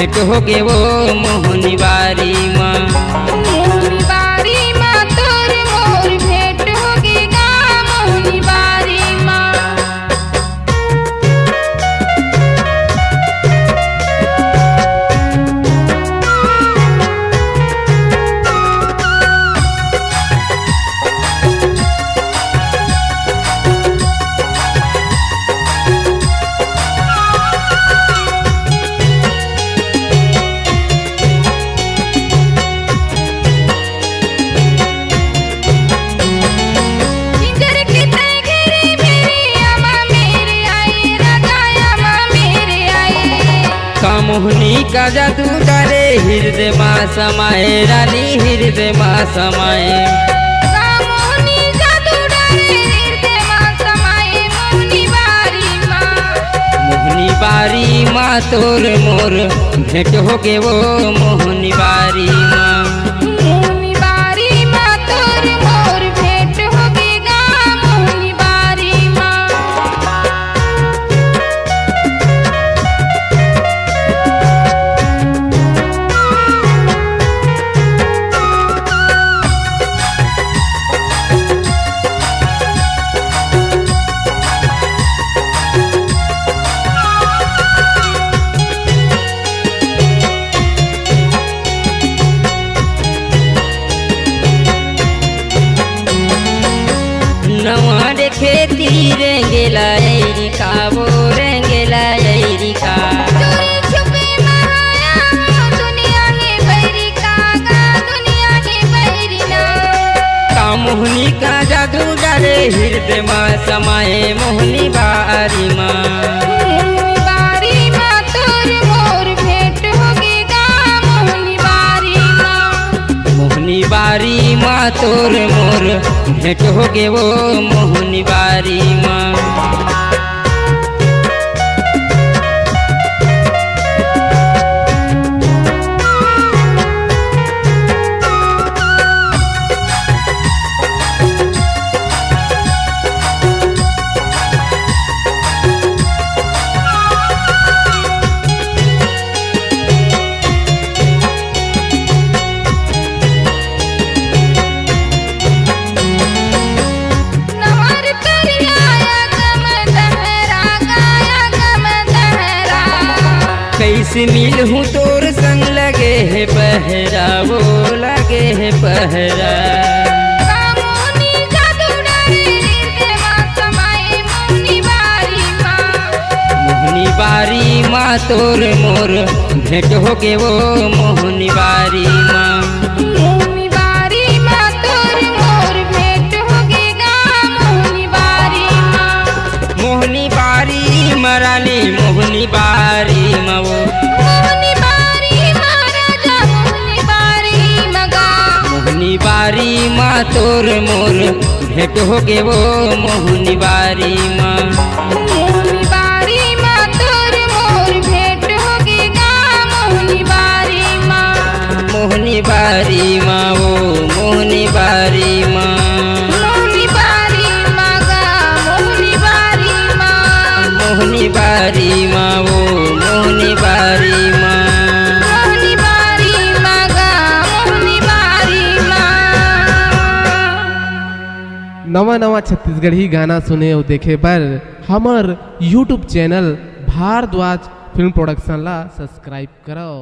भेट हो गे वो मोहनी बारी माँ। मोहनी बारी माँ तोर मोर भेट हो गे गा मोहनी बारी माँ। मोहनी का जादू डाले हृदय माँ समाए रानी हृदय माँ समाए। मोहनी जादू डाले हृदय माँ समाए मोहनी बारी माँ। मोहनी बारी माँ तोर मोर भेंट हो गे वो मोहनी बारी माँ। मोहनी बारी माँ तोर मोर भेंट हो गे गा मोहनी बारी माँ। नवा खेती रेंगेला एरिका वो रेंगेला एरिका। चोरी छुपे महाया दुनिया है बैरी का गा दुनिया है बैरी ना। का मोहनी का जादू डाले हृदय माँ समाए मोहनी बारी माँ। मोहनी बारी माँ तोर मोर भेंट हो गे गा मोहनी बारी माँ। मोहनी बारी माँ तोर मोर भेंट हो गे वो मोहनी बारी माँ। कैसे मिल हूँ तोर संग लगे है पहरा वो लगे है पहरा। मोहनी जादू डाले हृदय माँ समाए मोहनी बारी माँ। मोहनी बारी माँ तोर मोर भेंट हो गे वो मोहनी बारी माँ। मोहनी बारी माँ तोर मोर भेंट हो गे गा मोहनी बारी माँ। मोहनी बारी मरानी मोहनी बारी माँ वो। मोहनी बारी माँ राजा मोहनी बारी मगा। मोहनी बारी माँ तोर मोर भेंट हो गे वो मोहनी बारी माँ। मोहनी बारी माँ तोर मोर भेंट हो गे गा मोहनी बारी माँ। मोहनी बारी माँ वो मोहनी बारी माँ। मोहनी बारी माँ गा मोहनी बारी माँ। मोहनी बारी माँ वो मोहनी बारी माँ। मोहनी बारी माँ गा मोहनी बारी माँ। नवा नवा छत्तीसगढ़ी गाना सुने और देखे पर हमार YouTube channel Bhardwaj film production ला सब्सक्राइब करो।